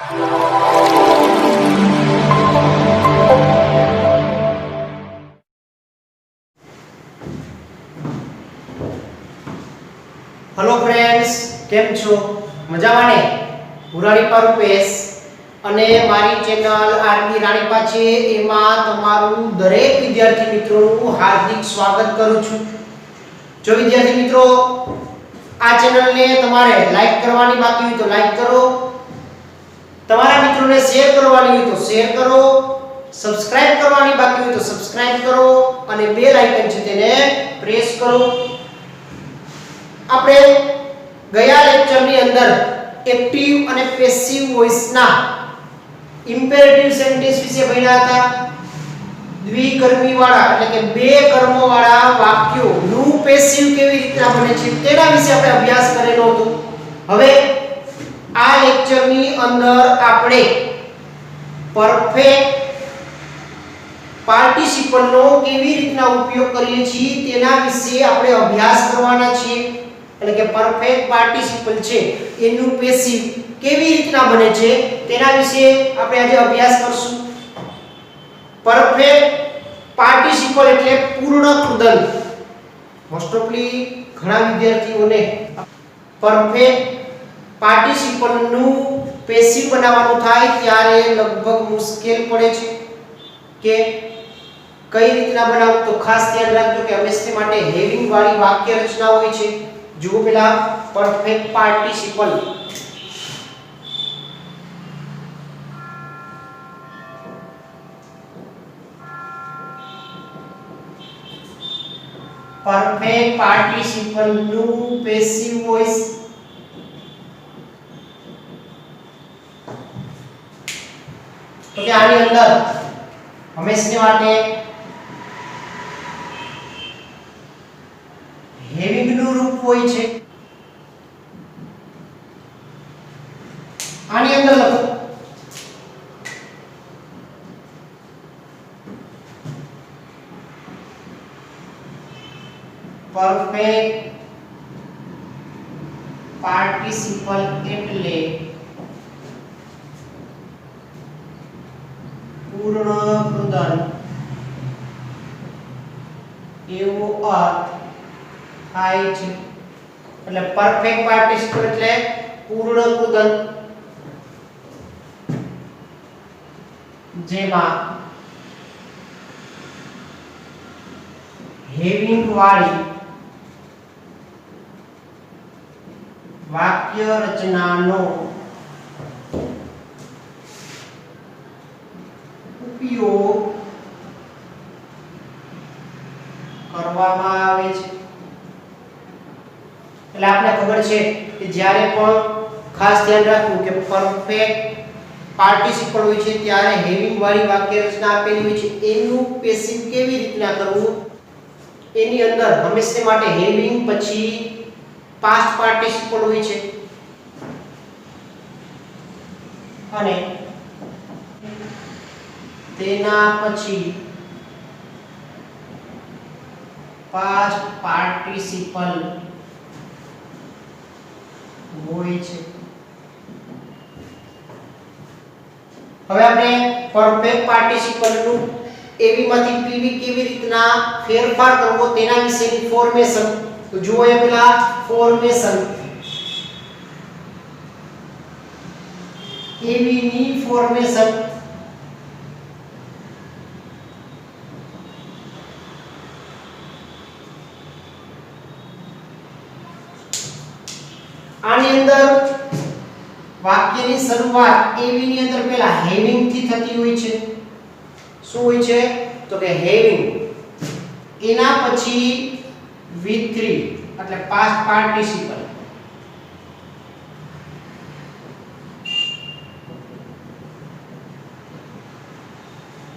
Hello friends, કેમ છો? મજામાં ને? પુરાણીપા રૂપેશ અને મારી ચેનલ આરબી રાણીપા છે એમાં તમારું દરેક વિદ્યાર્થી મિત્રોનું હાર્દિક સ્વાગત કરું છું। જો વિદ્યાર્થી મિત્રો આ ચેનલને તમારે લાઈક કરવાની બાકી હોય તો લાઈક કરો, તમારા મિત્રોને શેર કરવાની હોય તો શેર કરો, સબસ્ક્રાઇબ કરવાની બાકી હોય તો સબસ્ક્રાઇબ કરો અને બેલ આઇકન છે તેને પ્રેસ કરો। આપણે ગયા લેક્ચરની અંદર એક્ટિવ અને પેસિવ વોઇસના ઇમ્પેરેટિવ સેન્ટેન્સ વિશે ભણ્યા હતા। દ્વિકર્મી વાળા એટલે કે બે કર્મો વાળા વાક્યોનું પેસિવ કેવી રીતના બને છે તેના વિશે આપણે અભ્યાસ કરેલો હતો। હવે આ લેક્ચરની અંદર આપણે પરફેક્ટ પાર્ટિસિપલનો કેવી રીતના ઉપયોગ કરીએ છીએ તેના વિશે આપણે અભ્યાસ કરવાના છીએ। એટલે કે પરફેક્ટ પાર્ટિસિપલ છે એનું પેસિવ કેવી રીતના બને છે તેના વિશે આપણે આજે અભ્યાસ કરશું। પરફેક્ટ પાર્ટિસિપલ એટલે પૂર્ણ કૃદંત। મોસ્ટ ઓફલી ઘણા વિદ્યાર્થીઓને પરફેક્ટ પાર્ટિસિપલ નું પેસિવ બનાવવાનું થાય ત્યારે લગભગ મુશ્કેલ પડે છે કે કઈ રીતના બનાવવું। તો ખાસ ધ્યાન રાખજો કે હંમેશા માટે હેવિંગ વાળી વાક્ય રચના હોય છે। જો પેલા પરફેક્ટ પાર્ટિસિપલ નું પેસિવ વોઇસ તો કે આની અંદર હંમેશા માટે હેવિંગ નું રૂપ હોય છે। આની અંદર લખો પરફેક્ટ પાર્ટિસિપલ એટલે પૂર્ણ કૃદંત એવો અર્થ થાય છે। એટલે પરફેક્ટ પાર્ટિસિપલ એટલે પૂર્ણ કૃદંત જેમાં હેવિંગ વાળી વાક્ય રચનાનો ઉપયોગ કરવામાં આવે છે। એટલે આપણે ખબર છે કે જ્યારે પણ ખાસ ધ્યાન રાખવું કે પરફેક્ટ પાર્ટિસિપલ હોય છે ત્યારે હેવિંગ વાળી વાક્ય રચના આપેલી હોય છે એનું પેસિવ કેવી રીતના કરવું એની અંદર હંમેશા માટે હેવિંગ પછી પાસ્ટ પાર્ટિસિપલ હોય છે અને તેના પછી પાસ્ટ પાર્ટિસિપલ હોય છે। હવે આપણે પરફેક્ટ પાર્ટિસિપલ નું એવીમાંથી પીવી કેવી રીતના ફેરફાર કરવો તેના વિશેની ફોર્મેશન તો જુઓ એ પેલા ફોર્મેશન એવી ની ફોર્મેશન આની અંદર વાક્યની શરૂઆત એવી ની અંદર પેલા હેવિંગ થી થતી હોય છે। શું હોય છે તો કે હેવિંગ એના પછી V3 એટલે પાસ્ટ પાર્ટિસિપલ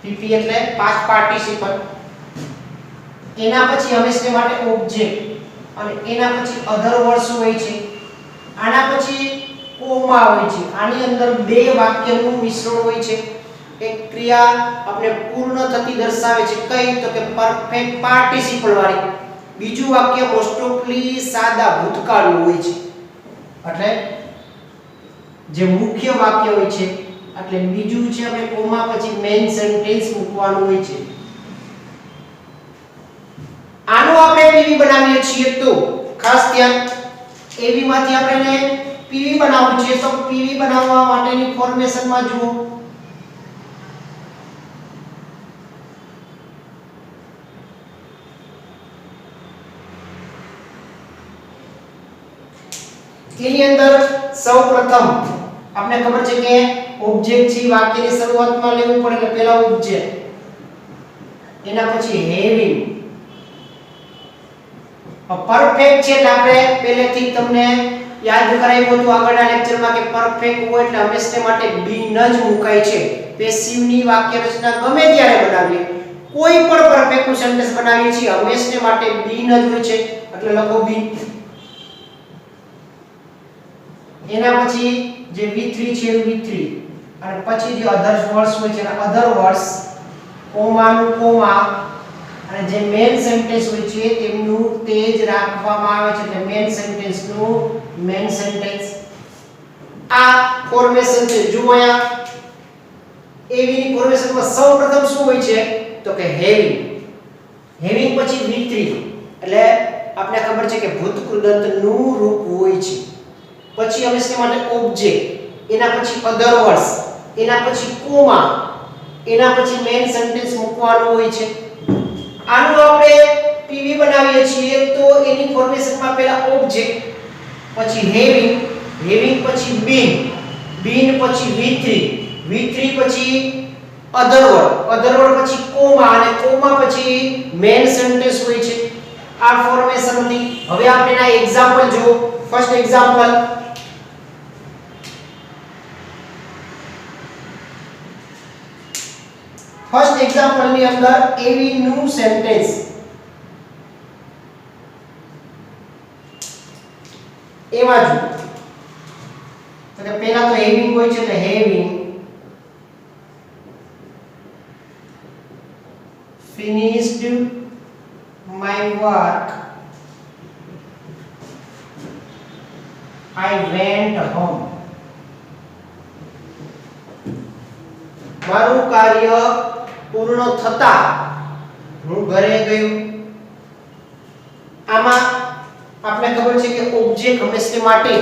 PP એટલે પાસ્ટ પાર્ટિસિપલ એના પછી હંમેશા માટે ઓબ્જેક્ટ અને એના પછી અધર વર્ડ્સ હોય છે। આના પછી કોમા હોય છે। આની અંદર બે વાક્યનું મિશ્રણ હોય છે। એક ક્રિયા આપણે પૂર્ણ થતી દર્શાવે છે કઈ તો કે પરફેક્ટ પાર્ટિસિપલ વાળી। બીજું વાક્ય મોસ્ટ ઓફલી સાદા ભૂતકાળનું હોય છે એટલે જે મુખ્ય વાક્ય હોય છે, એટલે બીજું છે આપણે કોમા પછી મેઇન સેન્ટેન્સ મૂકવાનું હોય છે. આનું આપણે પીવી બનાવીએ છીએ તો ખાસ ધ્યાન, એવી માંથી આપણે પીવી બનાવવું છે તો પીવી બનાવવા માટેની ફોર્મેશનમાં જુઓ. એની અંદર સૌપ્રથમ આપણે ખબર છે કે ઓબ્જેક્ટ છે વાક્યની શરૂઆતમાં લેવું પડે એટલે પહેલા ઓબ્જેક્ટ, એના પછી હેવિંગ. પરફેક્ટ છે એટલે આપણે પહેલેથી તમને યાદ કરાવ્યું હતું આગળના લેક્ચરમાં કે પરફેક્ટ હોય એટલે હંમેશા માટે બીન જ મુકાય છે. પેસિવની વાક્ય રચના ગમે ત્યારે બનાવીએ, કોઈ પણ પરફેક્ટ સેન્ટેન્સ બનાવીએ છીએ હંમેશા માટે બીન જ હોય છે, એટલે લખો બીન. એના પછી જે V3 છે V3, અને પછી જે અધર વર્ડ્સ હોય છે અધર વર્ડ્સ, કોમાનું કોમા, અને જે મેઇન સેન્ટેન્સ હોય છે તેમનું તે જ રાખવામાં આવે છે, એટલે મેઇન સેન્ટેન્સ નું મેઇન સેન્ટેન્સ. આ ફોર્મેશન છે. જુઓ અહીંયા એવી ની ફોર્મેશનમાં સૌપ્રથમ શું હોય છે તો કે હેવિંગ. હેવિંગ પછી V3, એટલે આપણે ખબર છે કે ભૂતકૃદંત નું રૂપ હોય છે. પછી હંમેશા માટે ઓબ્જેક્ટ, એના પછી અધર વર્ડ્સ, એના પછી કોમા, એના પછી મેઇન સેન્ટેન્સ મૂકવાનું હોય છે. આનું આપણે પીવી બનાવીએ છીએ તો એની ફોર્મેશનમાં પહેલા ઓબ્જેક્ટ, પછી હેવિંગ, હેવિંગ પછી બીન, બીન પછી V3, V3 પછી અધર વર્ડ, અધર વર્ડ પછી કોમા, અને કોમા પછી મેઇન સેન્ટેન્સ હોય છે. આ ફોર્મેશન હતી. હવે આપણે એના એક્ઝામ્પલ જુઓ. ફર્સ્ટ એક્ઝામ્પલ, ફર્સ્ટ એક્ઝામ્પલ ની અંદર એવી નું સેન્ટેન્સ, એમાં જો તો કે પહેલા તો હેવિંગ હોય છે એટલે having finished my work, I went home. મારું કાર્ય પૂર્ણ થતા હું ઘરે ગયો. આમાં આપણે ખબર છે કે ઓબ્જેક્ટ હંમેશા માટે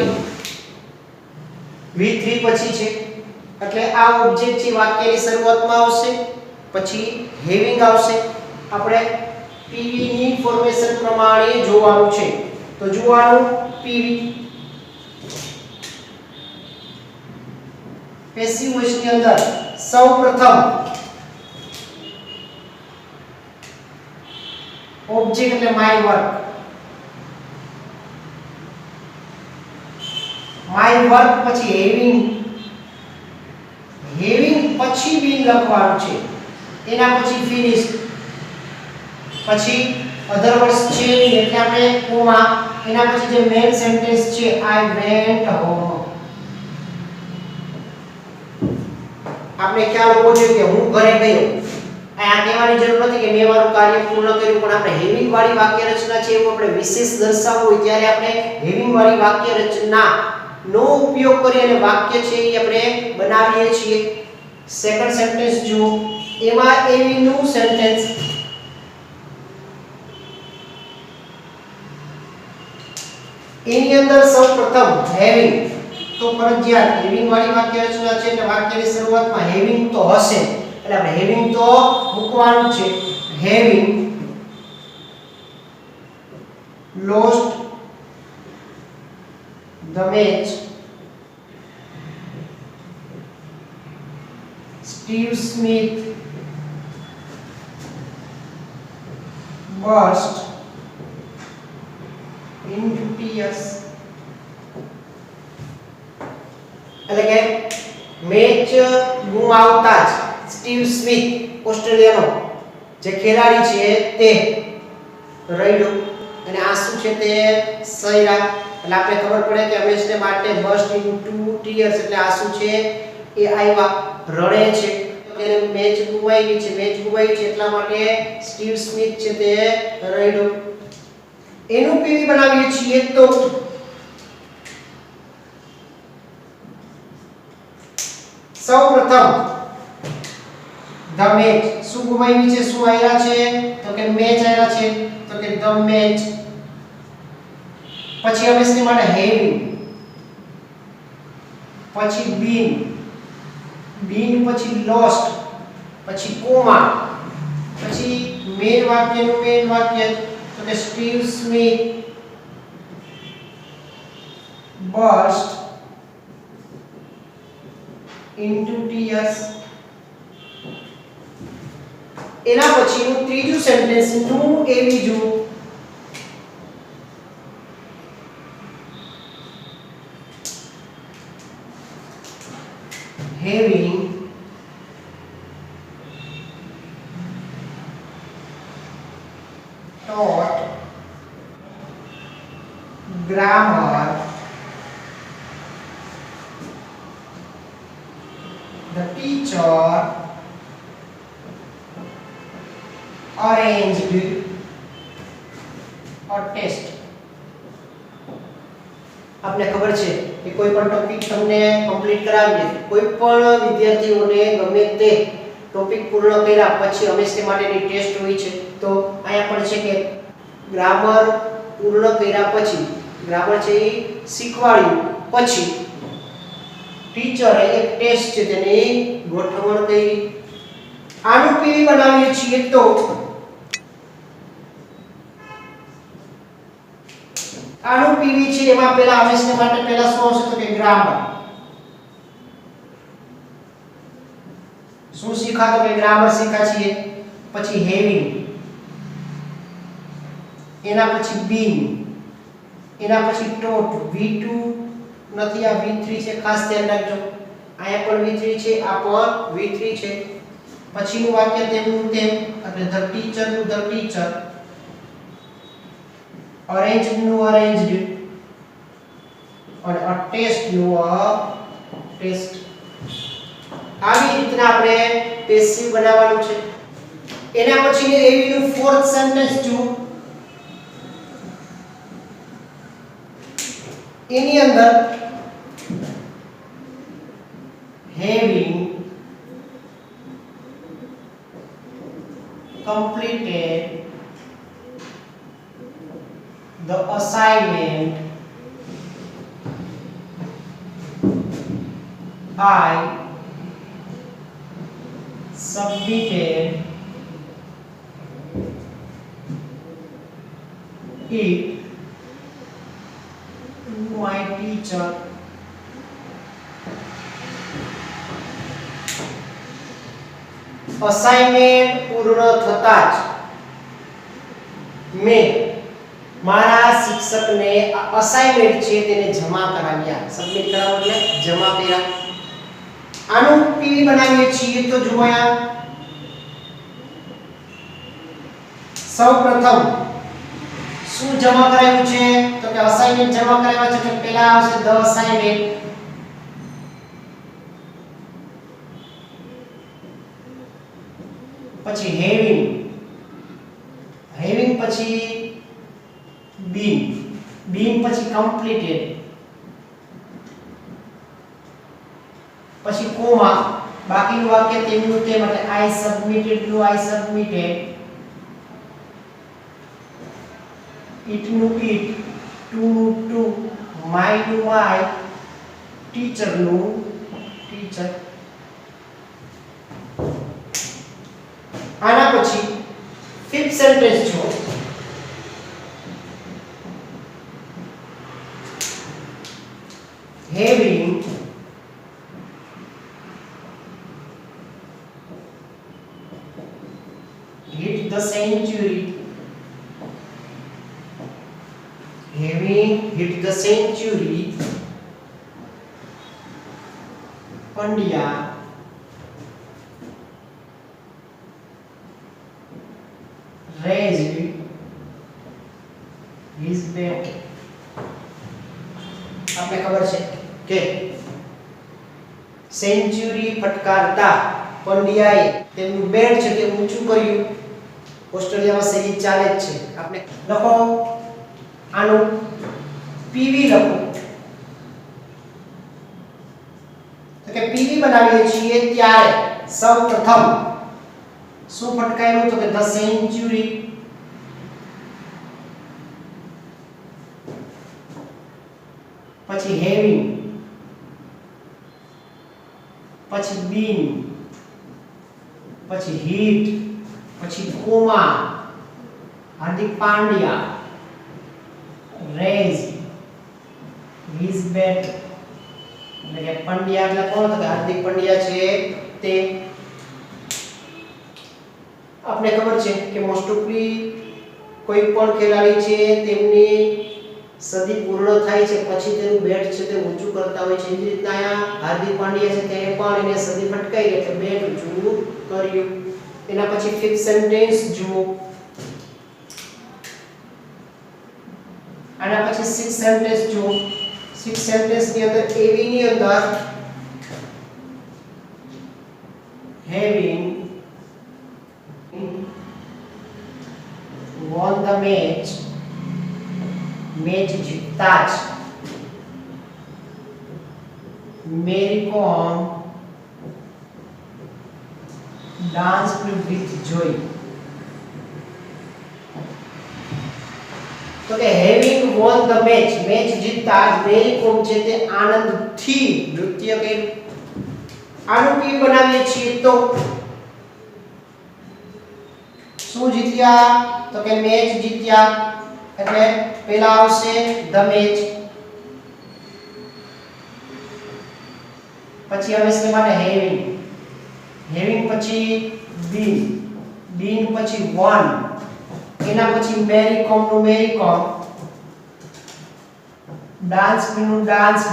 V3 પછી છે, એટલે આ ઓબ્જેક્ટ છે વાક્યની શરૂઆતમાં આવશે, પછી હેવિંગ આવશે. આપણે પીવી ની ફોર્મેશન પ્રમાણે જોવાનું છે. તો જોવાનું પીવી પેસિવ વોઇસ ની અંદર સૌપ્રથમ ઓબ્જેક્ટ એટલે માય વર્ક, માય વર્ક પછી હેવિંગ, હેવિંગ પછી બીન લખવાનું છે, એના પછી ફિનિશ, પછી અધર વર્ડ્સ છે એટલે આપણે કોમા, એના પછી જે મેઇન સેન્ટેન્સ છે આઈ વેન્ટ હોમ. આપણે ખ્યાલ હોવો જોઈએ કે હું ઘરે ગયો. આ કહેવાની જરૂર નથી કે મેં મારું કાર્ય પૂર્ણ કર્યું, પણ આપણે હેવિંગ વાળી વાક્ય રચના છે એવું આપણે વિશેષ દર્શાવવું હોય ત્યારે આપણે હેવિંગ વાળી વાક્ય રચના નો ઉપયોગ કરી અને વાક્ય છે એ આપણે બનાવીએ છીએ. સેકન્ડ સેન્ટેન્સ જુઓ, એમાં એવી નું સેન્ટેન્સ, એની અંદર સૌપ્રથમ હેવિંગ, તો ફરજિયાત હેવિંગ વાળી વાક્ય રચના છે એટલે વાક્યની શરૂઆતમાં હેવિંગ તો હશે, એટલે આપણે હેવિંગ તો મૂકવાનું છે. Having lost the match, Steve Smith burst into tears. એટલે કે મેચ ગુમાવતા જ સ્ટીવ સ્મિથ ઓસ્ટ્રેલિયાનો જે ખેલાડી છે તે રડ્યો, અને આંસુ છે તે સહ્યા. એટલે આપણે ખબર પડે કે હંમેશા માટે બર્સ્ટ ઇનટુ ટીયર્સ એટલે આંસુ છે એ આવ્યા, રડે છે. તેને મેચ ગુમાવી છે, મેચ ગુમાવી છે એટલા માટે સ્ટીવ સ્મિથ છે તે રડ્યો. એનું પીવી બનાવીએ છીએ તો સૌપ્રથમ ધ મેચ શું ગુમાવી છે, શું આયા છે તો કે મેચ આયા છે તો કે ધ મેચ. પછી obviously માટે હેવિંગ, પછી બીન પછી લોસ્ટ, પછી કોમા, પછી મેન વાક્યનું મેન વાક્ય તો કે Steve Smith burst into tears. એના પછીનું ત્રીજું સેન્ટેન્સ નું એ બીજું having taught grammar the teacher arranged a test. आपने खबर છે કે કોઈ પણ ટોપિક તમને કમ્પ્લીટ કરાવીએ, કોઈ પણ વિદ્યાર્થીઓને ગમે તે ટોપિક પૂર્ણ કર્યા પછી હંમેશા માટેની ટેસ્ટ હોય છે. તો અહીંયા પણ છે કે ગ્રામર પૂર્ણ કર્યા પછી, ગ્રામર છે એ શીખવાડ્યું પછી ટીચરે એક ટેસ્ટ છે તેની ગોઠવણ કરી. આનું પીવી બનાવીએ છીએ તો આનું પીવી છે એમાં પહેલા હંમેશા માટે પહેલા શું આવશે તો કે ગ્રામર. શું શીખા તો કે ગ્રામર શીખા છીએ. પછી હેવિંગ, એના પછી બીન, એના પછી ટોટ. V2 નથી, આ V3 છે, ખાસ ધ્યાન રાખજો. અહીંયા પણ V3 છે, આ પણ V3 છે. પછીનું વાક્ય તેમનું તેમ એટલે ધ ટીચર નું ધ ટીચર, arranged નું arranged અને a test નું a test. આવી રીતના આપણે પેસિવ બનાવવાનું છે. એના પછી એવી નું ફોર્થ સેન્ટેન્સ જો એની અંદર having completed the assignment I submitted it to my teacher. Assignment પૂર્ણ થતા જ મેં મારા શિક્ષકને આ અસાઇનમેન્ટ છે તેને જમા કરાવ્યા. સબમિટ કરાવો એટલે જમા કર્યા. આનું પીવી બનાવીએ છીએ તો જોયા સૌપ્રથમ શું જમા કરાવ્યું છે તો કે અસાઇનમેન્ટ જમા કરાવ્યા છે. તો પહેલા આવશે ધ અસાઇનમેન્ટ, પછી હેવિંગ પછી બીન પછી કમ્પ્લીટેડ, પછી કોમા, બાકીનું વાક્ય તેમનું તેમ એટલે આઈ સબમિટેડ નું આઈ સબમિટેડ, ઇટ નું ઇટ, ટુ નું ટુ, માય નું માય, ટીચર નું ટીચર. આના પછી ફિફ્થ સેન્ટેન્સ જો having hit the century, Pandya raised his bat. आपने खबर છે કે સેન્ચુરી ફટકારતા પંડ્યાએ તેમનું બેટ છે તે ઊંચું કર્યું. ઓસ્ટ્રેલિયામાં સિરીઝ ચાલે જ છે. આપણે લખો આનું પીવી લખો તો કે કે પીવી બનાવીએ છીએ ત્યારે સૌપ્રથમ શું ફટકાર્યું તો કે ધ સેન્ચુરી, પછી હેવિંગ, પછી બીન, પછી હિટ, પછી કોમા, હાર્દિક પાંડ્યા, રેઝ, હિઝ બેટ, એટલે કે પંડ્યા એટલે કોણ તો કે હાર્દિક પંડ્યા છે તે. આપણે ખબર છે કે મોસ્ટ ઓફલી કોઈ પણ ખેલાડી છે તેમની સદી પૂર્ણ થાય છે પછી તેનું બેટ છે તે ઊંચું કરતા હોય છે. એ જ રીતના અહીંયા હાર્દિક પાંડ્યા છે તેને પણ એને સદી ફટકાઈ એટલે બેટ ઊંચું કર્યું. એના પછી ફિફ્થ સેન્ટેન્સ જુઓ. આના પછી સિક્સ સેન્ટેન્સ જુઓ. સિક્સ સેન્ટેન્સ ની અંદર એવી ની અંદર having won the match, match જીતતા જ મેરી કોમ danced with joy. તો કે having won the match, match જીતતા જ મેરી કોમ છે તે આનંદથી નૃત્ય કર્યું. આનું પી બનાવીએ છીએ તો શું જીત્યા તો કે મેચ જીત્યા, એટલે પહેલા આવશે ધ મેચ, પછી આવે છે માટે હેવિંગ, હેવિંગ પછી બીન, બીન પછી વન, એના પછી મેરી કોમ નું મેરી કોમ, ડાન્સ નું ડાન્સ,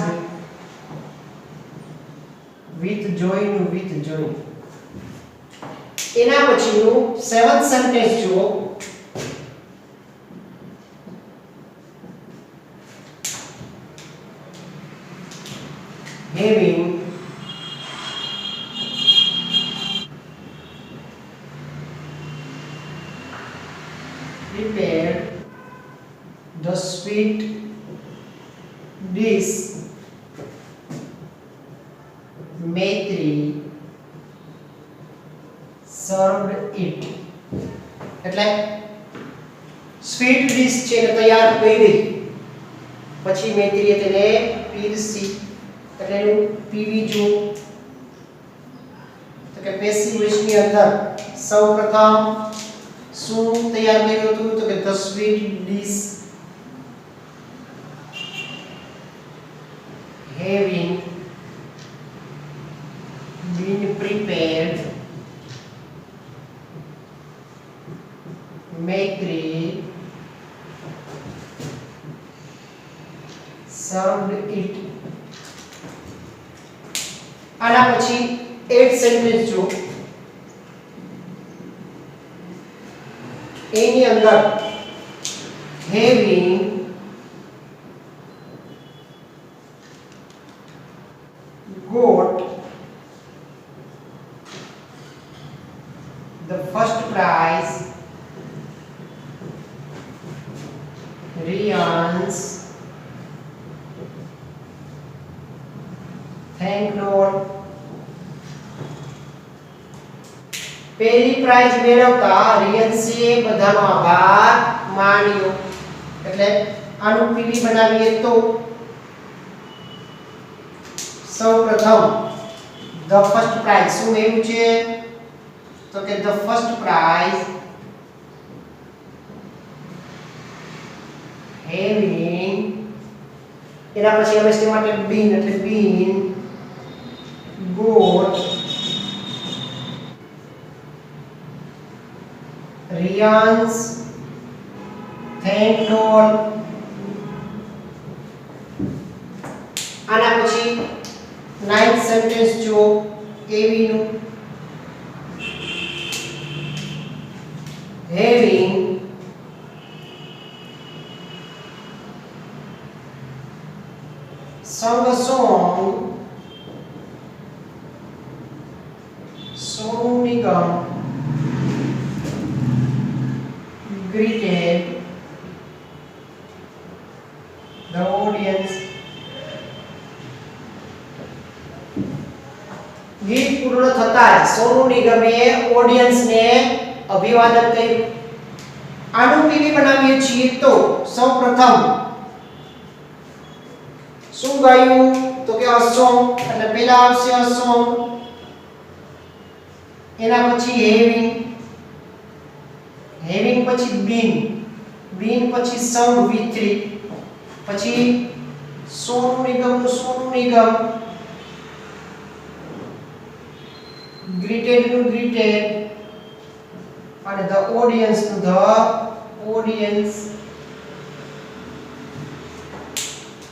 વિથ જોય નું વિથ જોય. એના પછીનું સેવન્થ સેન્ટેન્સ જુઓ. having prepared the sweet dish, Maitri served it. એટલે સ્વીટ ડિશ છે ને તૈયાર કરી પછી મૈત્રીએ તેને પીરસી. એટલે એનું પીવી જો તો કે પેસિવ વોઇસ ની અંદર સૌપ્રથમ શું તૈયાર કર્યું હતું તો કે the sweet dish, having been prepared, Maitri served it. આના પછી 8 સેન્ટેન્સ જો. એની અંદર having got the first prize, Rian's thank Lord. પહેલી પ્રાઇઝ મેળવતા રિયન્સે બધાનો આભાર માન્યો. એટલે આનું પીવી બનાવીએ તો સૌપ્રથમ ધ ફર્સ્ટ પ્રાઇઝ શું એવું છે તો કે ધ ફર્સ્ટ પ્રાઇઝ having, એના પછી હવે છે માટે બીન એટલે બીન got Rian's thank Lord. આના પછી 9th સેન્ટેન્સ જો એવી નું having sung a song, Sonu Nigam greeted the audience. ગીત પૂર્ણ થતા જ સોનુ નિગમે ઓડિયન્સને અભિવાદન કર્યું. આનું પીવી બનાવીએ છીએ તો સૌપ્રથમ શું ગાયું તો કે અ સોંગ, એટલે પહેલા આવશે અ સોંગ, એના પછી હેવિંગ પછી બીન પછી સમ V3, પછી સોનુ નિગમ ગ્રીટેડ નું ગ્રીટેડ અને ધ ઓડિયન્સ નું ધ ઓડિયન્સ.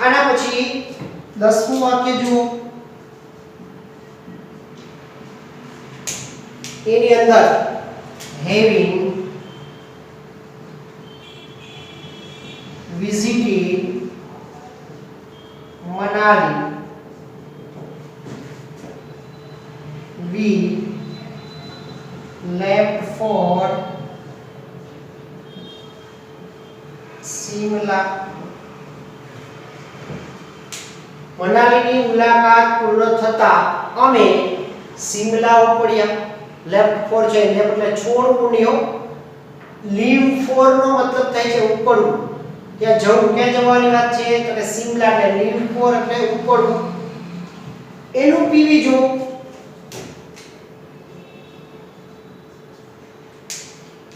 આના પછી 10મું વાક્ય જુઓ. એની અંદર having visited Manali we left for Shimla. મનાલીની મુલાકાત પૂર્ણ થતા અમે શિમલા ઉપડ્યા. લેફ્ટ ફોર છે, લેફ્ટ એટલે છોડવું નહીં. લીવ ફોર નો મતલબ થાય છે ઉપડવું. ત્યાં જવું, ક્યાં જવાની વાત છે તો કે શિમલા, એટલે લીવ ફોર એટલે ઉપડવું. એનું પીવી જો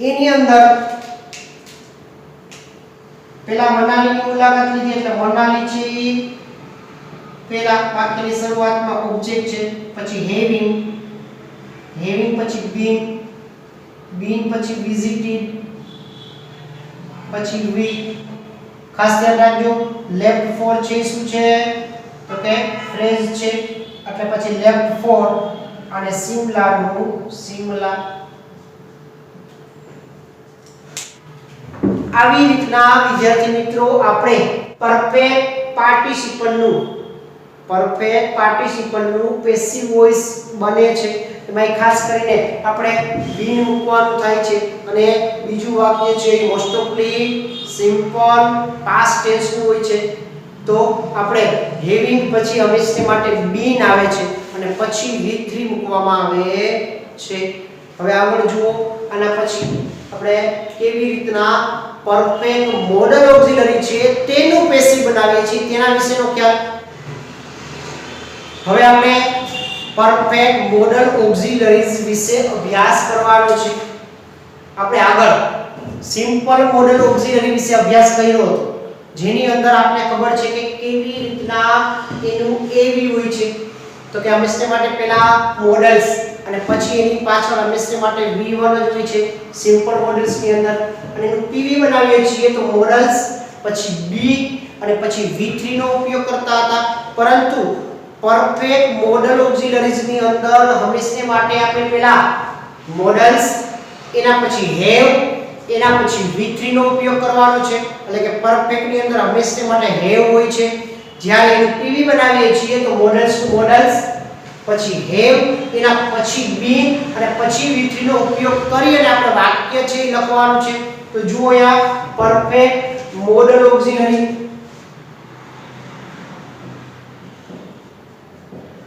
એની અંદર પેલા મનાલીની મુલાકાત લીધી એટલે મનાલી છે પેલા વાક્યની શરૂઆતમાં ઓબ્જેક્ટ છે, પછી હેવિંગ પછી બીન પછી વિઝિટેડ પછી વી. ખાસ ધ્યાન રાખજો લેફ્ટ ફોર છે શું છે તો કે ફ્રેઝ છે, એટલે પછી લેફ્ટ ફોર અને શિમલા. આવી રીતના વિદ્યાર્થી મિત્રો આપણે પરફેક્ટ પાર્ટિસિપલનું પેસિવ વોઇસ બને છે. એમાં ખાસ કરીને આપણે બીન મૂકવાનું થાય છે અને બીજું વાક્ય છે મોસ્ટ ઓફલી સિમ્પલ પાસ્ટ ટેન્સ નું હોય છે. તો આપણે હેવિંગ પછી હંમેશા માટે બીન આવે છે અને પછી V3 મૂકવામાં આવે છે. હવે આગળ જુઓ. આના પછી આપણે કેવી રીતના પરફેક્ટ મોડલ ઓક્સિલરી છે તેનું પેસિવ બનાવીએ છીએ તેના વિશેનો ખ્યાલ. હવે આપણે પરફેક્ટ મોડલ ઓક્સિલરીઝ વિશે અભ્યાસ કરવાનો છે. આપણે આગળ સિમ્પલ મોડલ ઓક્સિલરી વિશે અભ્યાસ કર્યો હતો, જેની અંદર આપણે ખબર છે કે કેવી રીતના એનું એવી હોય છે તો કે હંમેશા માટે પહેલા મોડલ્સ અને પછી એની પાછળ હંમેશા માટે V1 જ હોય છે સિમ્પલ મોડલ્સ ની અંદર. અને એનું પીવી બનાવીએ છીએ તો મોડલ્સ પછી બી અને પછી V3 નો ઉપયોગ કરતા હતા. પરંતુ પરફેક્ટ મોડલ ઓક્સિલરીઝ ની અંદર હંમેશા માટે આપણે પહેલા મોડલ્સ, એના પછી હેવ, એના પછી V3 નો ઉપયોગ કરવાનો છે. એટલે કે પરફેક્ટ ની અંદર હંમેશા માટે હેવ હોય છે. જ્યારે એનું પીવી બનાવીએ છીએ તો મોડલ્સ પછી હેવ, એના પછી બીન અને પછી V3 નો ઉપયોગ કરી અને આપણે વાક્ય છે એ લખવાનું છે. તો જુઓ અહીંયા perfect model auxiliary,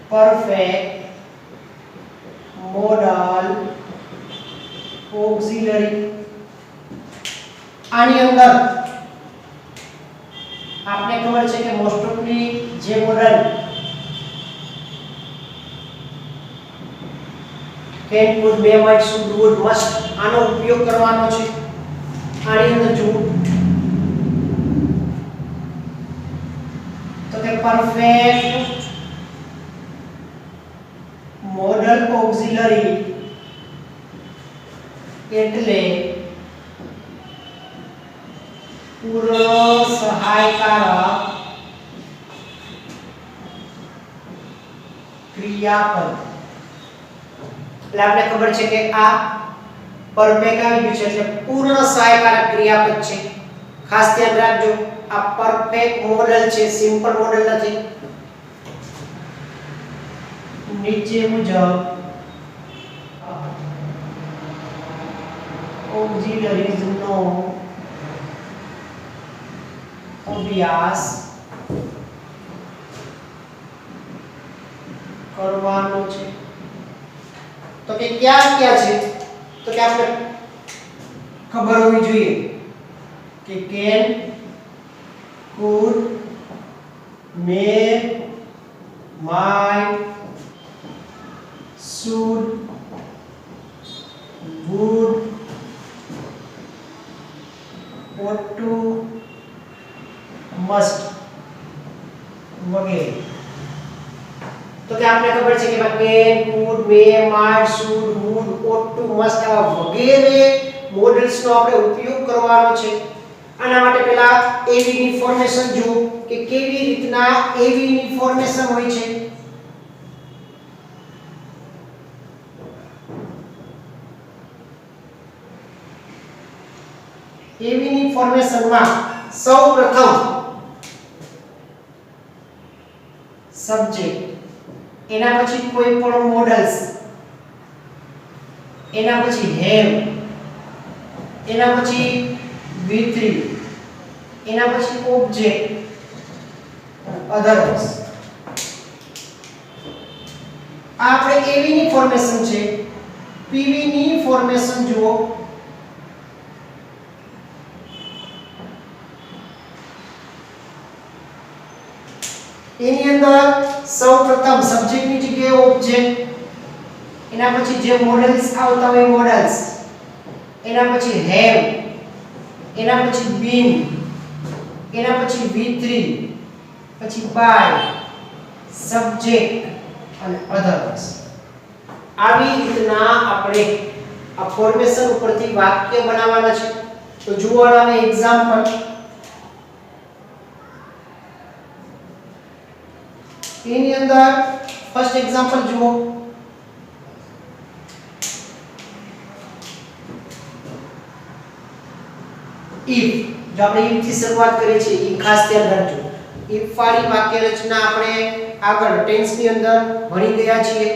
perfect model auxiliary. આની અંદર આપને ખબર છે કે મોસ્ટ ઓફલી જે model can would may might should would must આનો ઉપયોગ કરવાનો છે. આની અંદર જુઓ તો કે પરફેક્ટ મોડલ ઓક્સિલરી એટલે પૂર્ણ સહાયકારક ક્રિયાપદ. એટલે આપણે ખબર છે કે આ પરફેક્ટ આવી ગયું છે એટલે પૂર્ણ સહાયકારક ક્રિયાપદ છે. ખાસ ધ્યાન રાખજો આ પરફેક્ટ મોડલ છે, સિમ્પલ મોડલ નથી. નીચે મુજબ ઓક્સિલરીઝ નો અભ્યાસ કરવાનો છે. તો કે ક્યાં ક્યાં છે તો કે આપણે ખબર હોવી જોઈએ કે can could may might should would ought to must વગેરે તો કે આપણે ખબર છે કે can could may might should would ought to must આવા વગેરે મોડલ્સ નો આપણે ઉપયોગ કરવાનો છે આના માટે પહેલા એવી ની ફોર્મેશન જુઓ કે કેવી રીતના એવી ની ફોર્મેશન હોય છે એવી ની ફોર્મેશનમાં સૌપ્રથમ સબ્જેક્ટ એના પછી કોઈ પણ મોડલ્સ એના પછી હેવ એના પછી V3 એના પછી ઓબ્જેક્ટ અધર્સ આ આપણે એવી ની ફોર્મેશન છે પીવી ની ફોર્મેશન જુઓ એની અંદર સૌપ્રથમ સબ્જેક્ટ ની જગ્યાએ ઓબ્જેક્ટ એના પછી જે મોડલ્સ આવતા હોય મોડલ્સ એના પછી હેવ એના પછી બીન એના પછી V3 પછી બાય સબ્જેક્ટ અને અધર્સ આવી રીતના આપણે આ ફોર્મેશન ઉપરથી વાક્ય બનાવવાના છે તો જુઓ આને એક્ઝામ્પલ એની અંદર ફર્સ્ટ એક્ઝામ્પલ જુઓ if જો આપણે if થી શરૂઆત કરીએ છીએ એ ખાસ ધ્યાન રાખજો if વાળી વાક્ય રચના આપણે આગળ ટેન્સ ની અંદર ભણી ગયા છીએ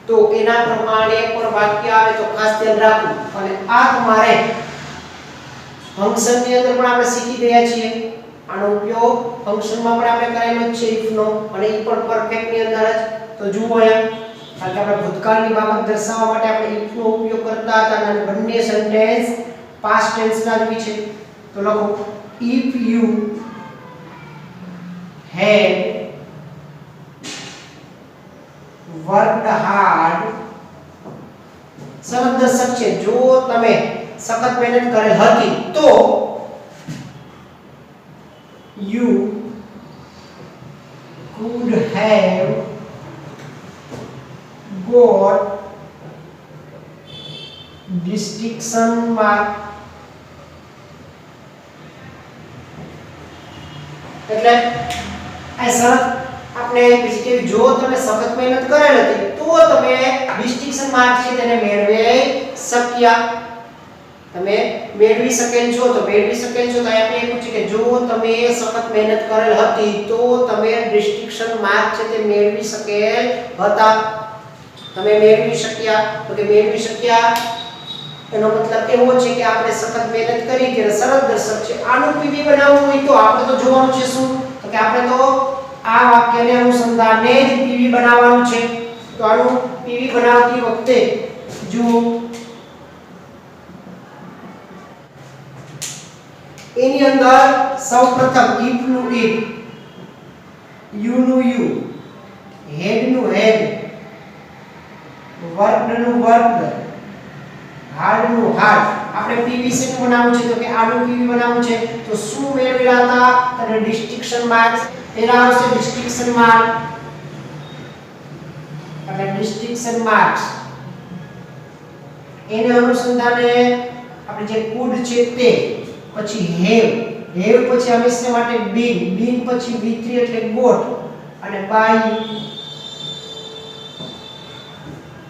તો એના પ્રમાણે પણ વાક્ય આવે તો ખાસ ધ્યાન રાખવું અને આ તમારે ફંક્શન ની અંદર પણ આપણે શીખી ગયા છીએ આનો ઉપયોગ ફંક્શન માં પણ આપણે કરેલો છે if નો અને એ પણ પરફેક્ટ ની અંદર જ તો જુઓ અહીંયા કારણ કે આપણે ભૂતકાળની બાબત દર્શાવવા માટે આપણે if નો ઉપયોગ કરતા હતા અને બંને સેન્ટેન્સ પાસ્ટ ટેન્સ ના જ છે તો લખો if you had worked hard શબ્દ દર્શક છે જો તમે સખત મહેનત કરેલ હતી તો you could have got distinction mark એટલે આ શરત આપણે બીજી કે જો તમે સખત મહેનત કરેલ હતી તો તમે ડિસ્ટિંક્શન માર્ક છે તેને મેળવી શક્યા તમે મેળવી શકેલ છો તો મેળવી શકેલ છો તો આપણે એ પૂછ્યું કે જો તમે સખત મહેનત કરેલ હતી તો તમે ડિસ્ટિંક્શન માર્ક છે તે મેળવી શકેલ હતા તમે મેળવી શક્યા તો કે મેળવી શક્યા એનો મતલબ એવો છે કે આપણે સખત મહેનત કરી કે સરળ દર્શક છે આનું પીવી બનાવવું હોય તો આપણે તો જોવાનું છે શું તો કે આપણે તો આ વાક્યને અનુસંધાને જ પીવી બનાવવાનું છે તો આનું પીવી બનાવતી વખતે જો એની અંદર સૌપ્રથમ if નું if you નું you head નું head worked નું worked hard નું hard આપણે પીવી શેનું બનાવવું છે તો કે આનું પીવી બનાવવું છે તો શું મેળવેલા હતા અને ડિસ્ટિંક્શન માર્ક્સ એના આવશે ડિસ્ટિંક્શન માર્ક અને ડિસ્ટિંક્શન માર્ક્સ એને અનુસંધાને આપણે જે could છે તે પછી have પછી હંમેશા માટે been પછી V3 એટલે got અને by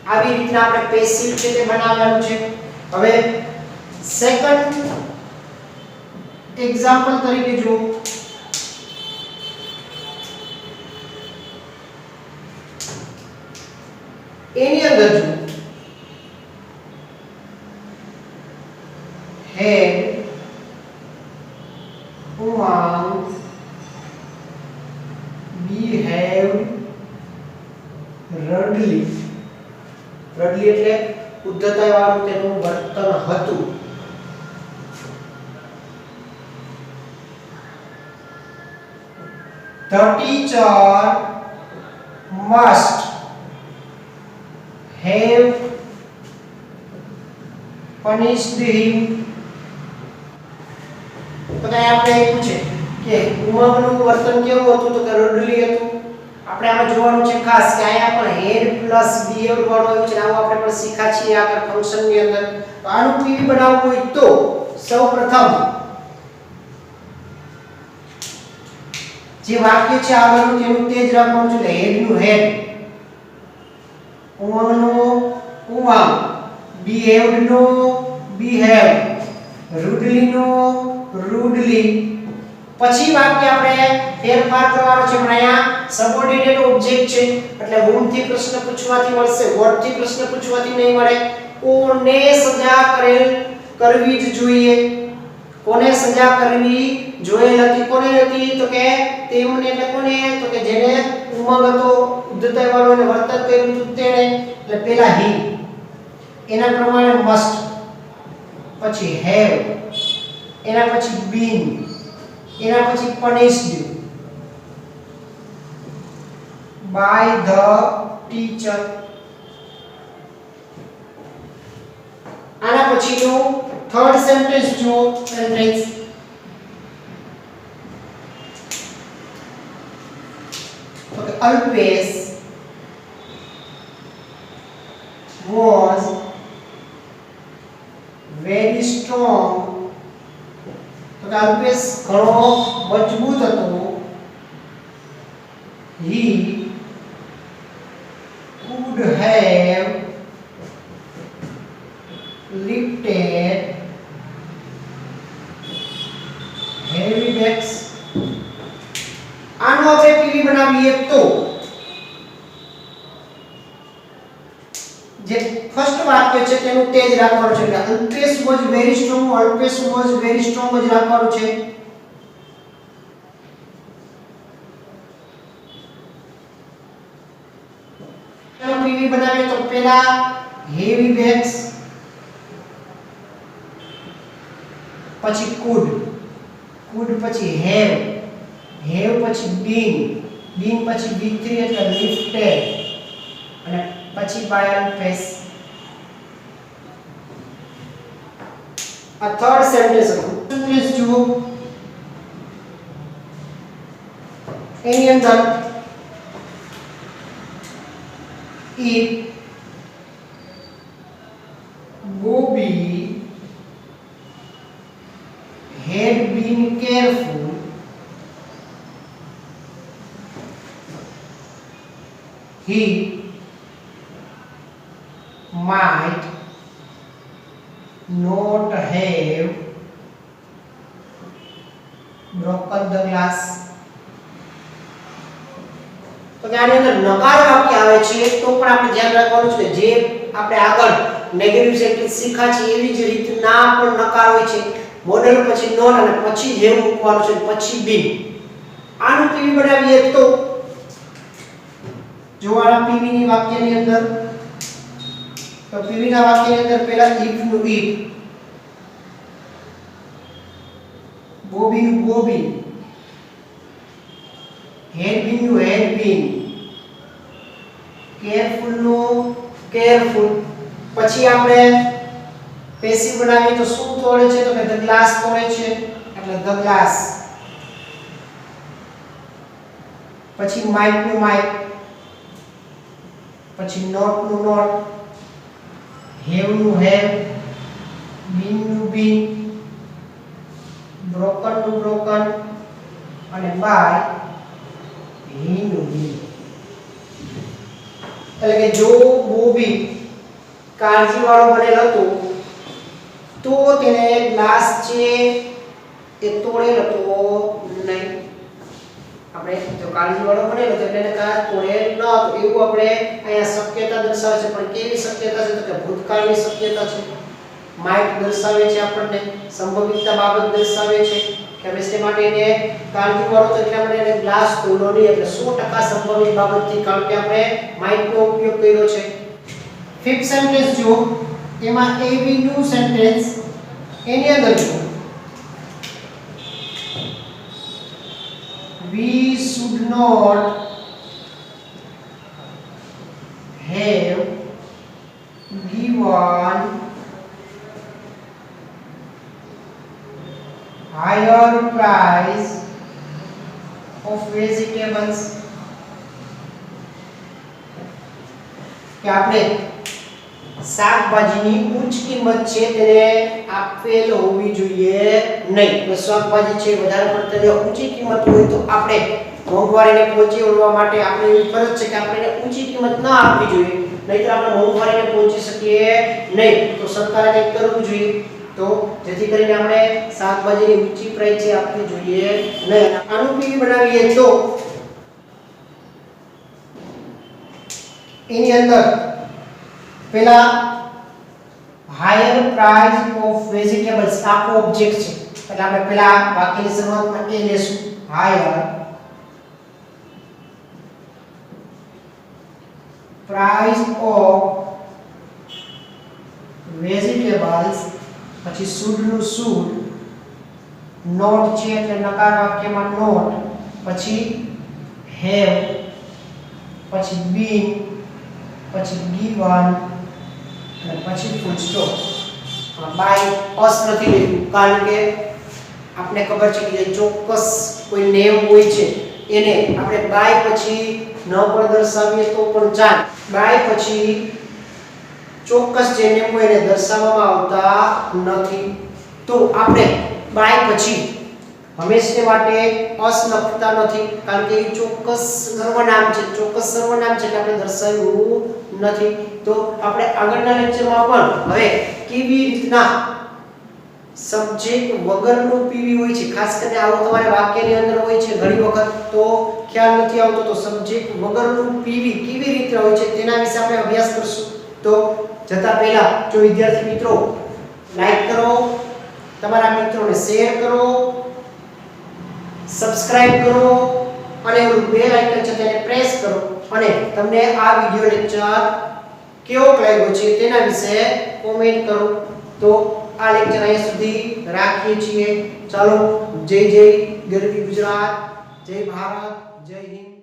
આવી રીતના આપણે પેસિવ છે તે બનાવવાનું છે હવે સેકન્ડ એક્ઝામ્પલ તરીકે જો એની અંદર જો had Umang behaved rudely રડલી એટલે ઉદ્ધતાઈ વાળું તેનું વર્તન હતું. The teacher must have punished him. તો કઈ આપણે પૂછે કે ઉમંગનું વર્તન કેવું હતું, તો કે રડલી હતું. આપણે આમાં જોવાનું છે ખાસ કે અહીંયા પણ હેડ પ્લસ બીહેવ્ડ વાળો આવ્યું છે. આવું આપણે પણ શીખ્યા છીએ આગળ ફંક્શન ની અંદર. તો આનું પીવી બનાવવું હોય તો સૌપ્રથમ જે વાક્ય છે આગળનું તેનું તે જ રાખવાનું છે. એટલે હેડ નું હેડ, ઉમંગનું ઉમંગ, બીહેવ્ડ નો બીહેવ, રૂડલી નો રૂડલી. પછી વાક્ય આપણે ફેરફાર કરવાનો છે. પણ અહીંયા સબઓર્ડિનેટ ઓબ્જેક્ટ છે એટલે whom થી પ્રશ્ન પૂછવાથી મળશે, what થી પ્રશ્ન પૂછવાથી નહીં મળે. કોને સજા કરવી જ જોઈએ, કોને સજા કરવી જોયેલ હતી. કોને હતી, તો કે તેમને. એટલે કોને, તો કે જેને ઉમંગ હતો, ઉદ્ધતાઈ વાળો અને વર્તન કર્યું હતું તેણે. એટલે પહેલા he, એના પ્રમાણે must, પછી have, એના પછી been, એના પછી punished by the teacher. આના પછીનું થર્ડ સેન્ટેન્સ જો સેન્ટેન્સ તો કે અલ્પેશ was very strong. તો કે અલ્પેશ ઘણો મજબૂત હતો. he could have lifted heavy bags. આનો આપણે પીવી બનાવીએ તો જે ફર્સ્ટ વાક્ય છે તેનું તે જ રાખવાનું છે. એટલે Alpesh was very strong, Alpesh was very strong જ રાખવાનું છે. ચાલો પીવી બનાવીએ તો પહેલા heavy bags, પછી could પછી have પછી been પછી B3 એટલે lifted અને પછી by Alpes. આ થર્ડ સેન્ટેન્સ જુઓ. એની અંદર if Bobby had been careful, he might not have broken the glass. તો કે આની અંદર નકાર વાક્ય આવે છે તો પણ આપણે ધ્યાન રાખવાનું છે જે આપણે આગળ નેગેટિવ સેન્ટેન્સ શીખ્યા છે એવી જ રીતના પણ નકાર હોય છે. મોડલ પછી નોન અને પછી હેવ મૂકવાનું છે, પછી બીન. આનું પીવી બનાવીએ તો જો આ પીવી ની વાક્યની અંદર તો પીવી ના વાક્યની અંદર પહેલા if નું if, બોબી નું બોબી, had been નું had been, careful નું careful. પછી આપણે પેસિવ બનાવીએ તો શું તોડે છે, તો કે the glass તોડે છે એટલે the glass. પછી might નું might, પછી not નું not, have નું have, been નું been, broken નું broken અને by he નું he. એટલે કે જો બોબી કાળજીવાળો બનેલ હતો તો તેને ગ્લાસ છે એ તોડેલ હતો નહીં. આપણે જો કાળજીવાળો બનેલો તો એટલે એને કાચ તોડેલ ન હતો એવું આપણે અહીંયા શક્યતા દર્શાવે છે. પણ કેવી શક્યતા છે, તો કે ભૂતકાળની શક્યતા છે. માઇટ દર્શાવે છે, આપણને સંભવિતતા બાબત દર્શાવે છે કે આપણે માટે એને કાળજીવાળો તો એટલે આપણે એને ગ્લાસ તોડ્યો નહીં. એટલે 100% સંભવિત બાબતથી, કારણ કે આપણે માઇટનો ઉપયોગ કર્યો છે. ફિફ્થ સેન્ટેન્સ જો એમાં એવી નું સેન્ટેન્સ એની અંદર જો we should not have given higher price of vegetables કે આપણે શાકભાજીની ઉચ્ચ કિંમત છે તેને આપેલ હોવી જોઈએ નહીં. તો શાકભાજી છે વધારે પડતી ઊંચી કિંમત હોય તો આપણે મોંઘવારીને પહોંચી વળવા માટે આપણે એવી ફરજ છે કે આપણે એને ઊંચી કિંમત ના આપવી જોઈએ, નહીંતર આપણે મોંઘવારીને પહોંચી શકીએ નહીં. તો સરકારે કંઈક કરવું જોઈએ તો જેથી કરીને આપણે શાકભાજીની ઊંચી પ્રાઇસ છે આપવી જોઈએ નહીં. આનું પીવી બનાવીએ તો એની અંદર પેલા હાયર પ્રાઇસ ઓફ વેજીટેબલ્સ આખો ઓબ્જેક્ટ છે એટલે આપણે પેલા વાક્યની શરૂઆતમાં એ લેશું હાયર પ્રાઇસ ઓફ વેજીટેબલ્સ, પછી શુડ નું શુડ, નોટ છે એટલે નકાર વાક્યમાં નોટ, પછી હેવ, પછી બીન, પછી ગીવન અને પછી ફૂલ સ્ટોપ. બાય અસ નથી લીધું કારણ કે આપણે ખબર છે કે ચોક્કસ કોઈ નેમ હોય છે એને આપણે બાય પછી ન પણ દર્શાવીએ તો પણ ચાલે. બાય પછી ચોક્કસ જે નેમ હોય એને દર્શાવવામાં આવતા નથી. તો આપણે બાય પછી હંમેશા માટે અસ લખતા નથી કારણ કે એ ચોક્કસ સર્વનામ છે, ચોક્કસ સર્વનામ છે એટલે આપણે દર્શાવ્યું નથી. તો આપણે આગળના લેક્ચરમાં પણ હવે કેવી રીતના સબ્જેક્ટ વગરનું પીવી હોય છે, ખાસ કરીને આવું તમારે વાક્યની અંદર હોય છે ઘણી વખત તો ખ્યાલ નથી આવતો, તો સબ્જેક્ટ વગરનું પીવી કેવી રીતે હોય છે તેના વિશે આપણે અભ્યાસ કરશું. તો જતા પહેલા જો વિદ્યાર્થી મિત્રો લાઈક કરો, તમારા મિત્રોને શેર કરો, સબસ્ક્રાઇબ કરો અને બેલ આઇકન છે તેને પ્રેસ કરો અને તમને આ વિડિયો લેક્ચર કેવો લાગ્યો છે તેના વિશે કોમેન્ટ કરો. તો આ લેક્ચર અહીં સુધી રાખીએ છીએ. ચાલો, જય જય ગરવી ગુજરાત, જય ભારત, જય હિન્દ.